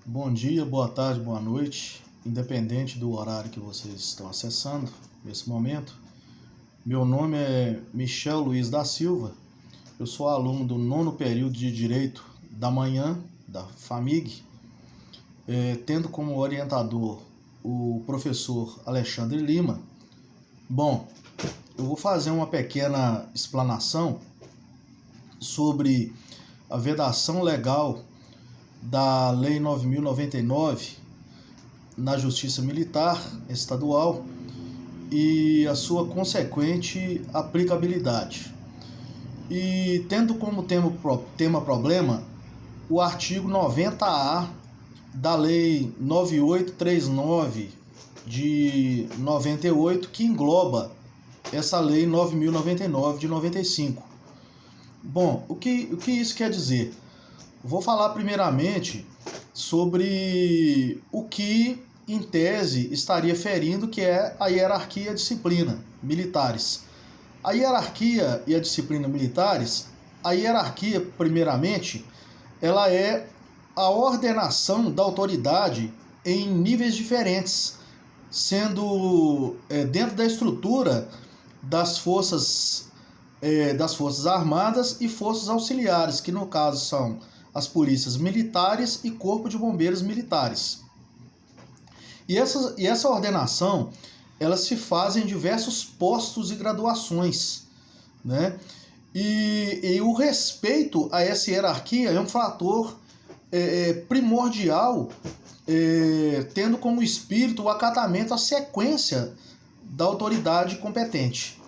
Bom dia, boa tarde, boa noite, independente do horário que vocês estão acessando nesse momento. Meu nome é Michel Luiz da Silva, eu sou aluno do 9º período de Direito da Manhã, da FAMIG, tendo como orientador o professor Alexandre Lima. Bom, eu vou fazer uma pequena explanação sobre a vedação legal da Lei 9.099 na Justiça Militar Estadual e a sua consequente aplicabilidade. E tendo como tema problema o artigo 90A da Lei 9839 de 98, que engloba essa Lei 9.099 de 95. Bom, o que isso quer dizer? Vou falar primeiramente sobre o que, em tese, estaria ferindo, que é a hierarquia e a disciplina militares. A hierarquia e a disciplina militares, a hierarquia, primeiramente, ela é a ordenação da autoridade em níveis diferentes, sendo dentro da estrutura das forças armadas e forças auxiliares, que no caso são as polícias militares e corpo de bombeiros militares. E essa ordenação, ela se faz em diversos postos e graduações, né? E o respeito a essa hierarquia é um fator primordial, tendo como espírito o acatamento à sequência da autoridade competente.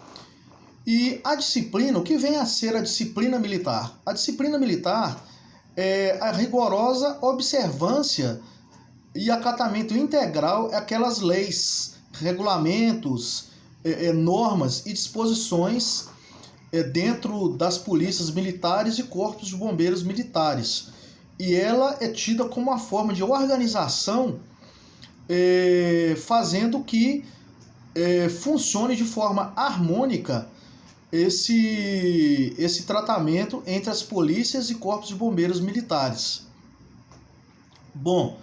E a disciplina, o que vem a ser a disciplina militar? A disciplina militar é a rigorosa observância e acatamento integral àquelas leis, regulamentos, normas e disposições dentro das polícias militares e corpos de bombeiros militares. E ela é tida como uma forma de organização, fazendo que funcione de forma harmônica esse tratamento entre as polícias e corpos de bombeiros militares. Bom,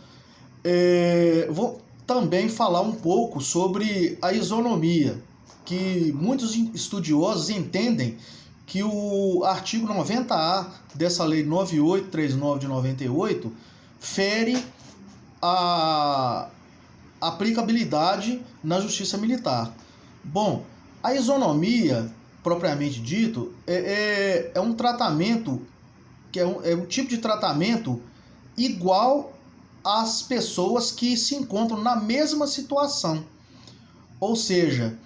vou também falar um pouco sobre a isonomia, que muitos estudiosos entendem que o artigo 90A dessa lei 9839 de 98 fere a aplicabilidade na justiça militar. Bom, a isonomia, propriamente dito, é um tratamento, que é um tipo de tratamento igual às pessoas que se encontram na mesma situação. Ou seja,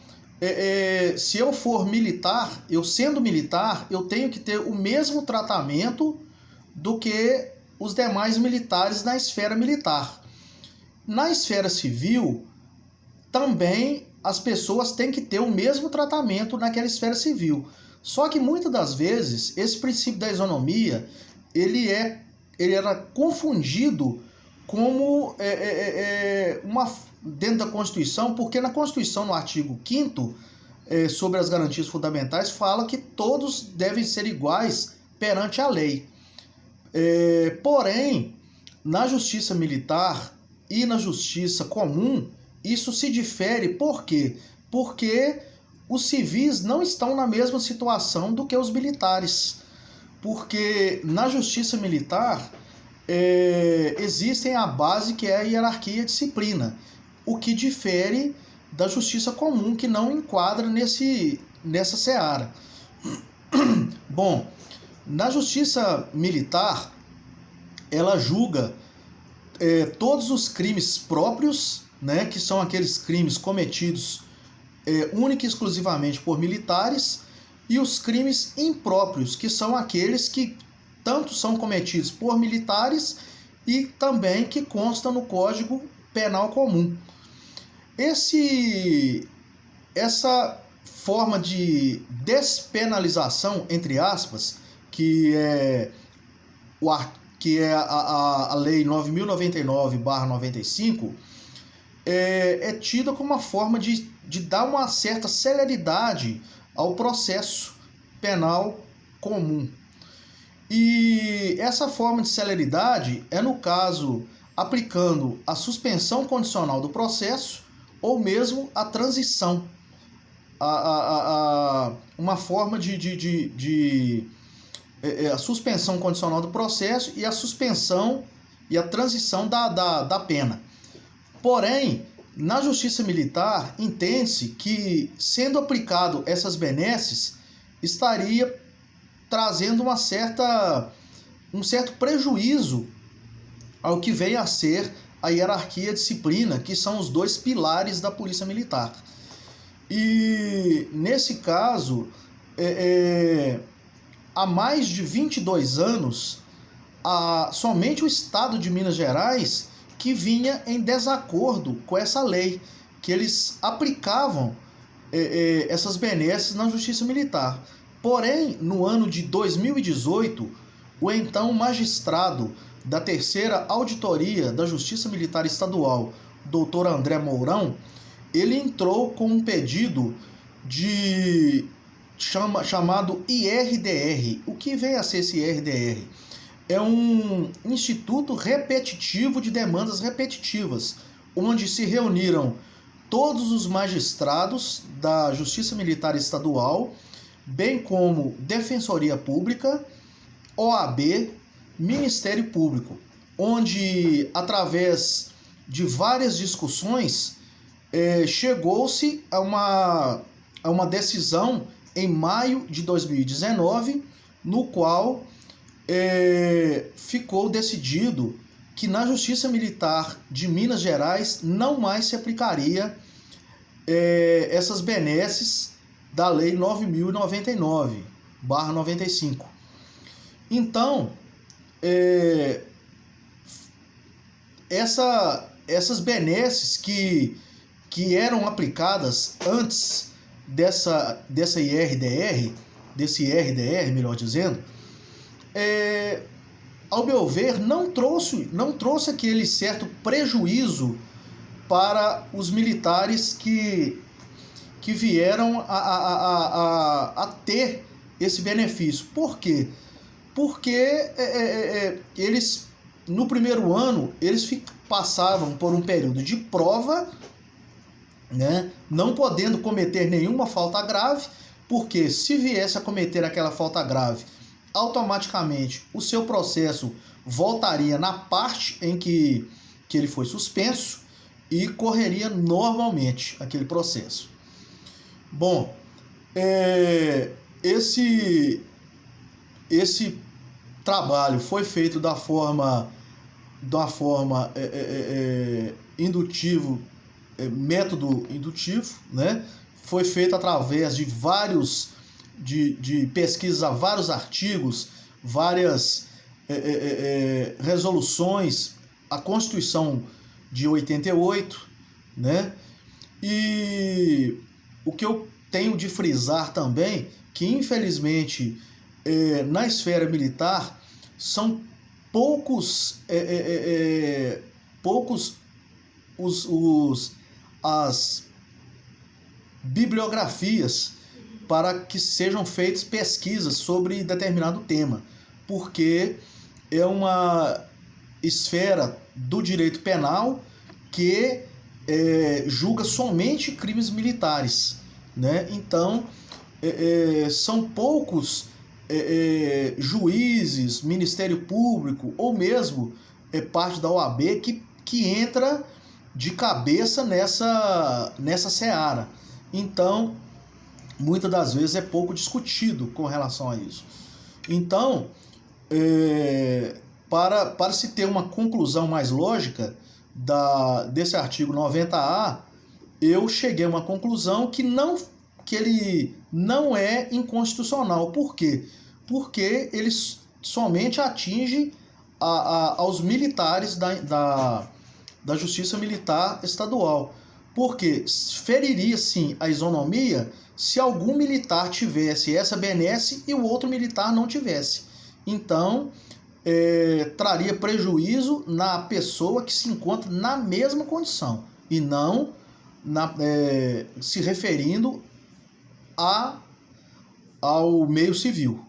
se eu for militar, eu sendo militar, eu tenho que ter o mesmo tratamento do que os demais militares na esfera militar. Na esfera civil, também as pessoas têm que ter o mesmo tratamento naquela esfera civil. Só que muitas das vezes, esse princípio da isonomia, ele era confundido como dentro da Constituição, porque na Constituição, no artigo 5º, sobre as garantias fundamentais, fala que todos devem ser iguais perante a lei. Porém, na justiça militar e na justiça comum, isso se difere. Por quê? Porque os civis não estão na mesma situação do que os militares. Porque na justiça militar existem a base, que é a hierarquia e a disciplina, o que difere da justiça comum, que não enquadra nessa seara. Bom, na justiça militar, ela julga todos os crimes próprios, né, que são aqueles crimes cometidos única e exclusivamente por militares, e os crimes impróprios, que são aqueles que tanto são cometidos por militares e também que constam no Código Penal Comum. Essa forma de despenalização, entre aspas, que é a Lei 9.099/95, é tida como uma forma de dar uma certa celeridade ao processo penal comum. E essa forma de celeridade é, no caso, aplicando a suspensão condicional do processo ou mesmo a transição, uma forma a suspensão condicional do processo e a suspensão e a transição da pena. Porém, na justiça militar, entende-se que, sendo aplicado essas benesses, estaria trazendo um certo prejuízo ao que vem a ser a hierarquia e a disciplina, que são os dois pilares da Polícia Militar. E, nesse caso, há mais de 22 anos, somente o Estado de Minas Gerais que vinha em desacordo com essa lei, que eles aplicavam essas benesses na Justiça Militar. Porém, no ano de 2018, o então magistrado da Terceira Auditoria da Justiça Militar Estadual, Dr. André Mourão, ele entrou com um pedido chamado IRDR. O que vem a ser esse IRDR? É um instituto repetitivo de demandas repetitivas, onde se reuniram todos os magistrados da Justiça Militar Estadual, bem como Defensoria Pública, OAB, Ministério Público, onde, através de várias discussões, chegou-se a uma decisão em maio de 2019, no qual ficou decidido que na Justiça Militar de Minas Gerais não mais se aplicaria essas benesses da Lei 9.099/95. Então, essas benesses que eram aplicadas antes desse IRDR, melhor dizendo, ao meu ver, não trouxe aquele certo prejuízo para os militares que vieram a ter esse benefício. Por quê? Porque eles, no primeiro ano, eles passavam por um período de prova, né, não podendo cometer nenhuma falta grave, porque se viesse a cometer aquela falta grave, automaticamente o seu processo voltaria na parte em que ele foi suspenso e correria normalmente aquele processo. Bom, esse trabalho foi feito da forma indutivo, método indutivo, né? Foi feito através de pesquisas a vários artigos, várias resoluções, a Constituição de 88, né? E o que eu tenho de frisar também, que infelizmente na esfera militar são poucos as bibliografias para que sejam feitas pesquisas sobre determinado tema, porque é uma esfera do direito penal que julga somente crimes militares, né? Então, são poucos juízes, Ministério Público ou mesmo parte da OAB que entra de cabeça nessa seara. Então, muitas das vezes é pouco discutido com relação a isso. Então, para se ter uma conclusão mais lógica desse artigo 90A, eu cheguei a uma conclusão que ele não é inconstitucional. Por quê? Porque ele somente atinge aos militares da Justiça Militar Estadual. Porque feriria, sim, a isonomia se algum militar tivesse essa benesse e o outro militar não tivesse. Então, traria prejuízo na pessoa que se encontra na mesma condição e não se referindo ao meio civil.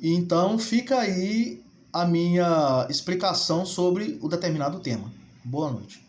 Então, fica aí a minha explicação sobre o determinado tema. Boa noite.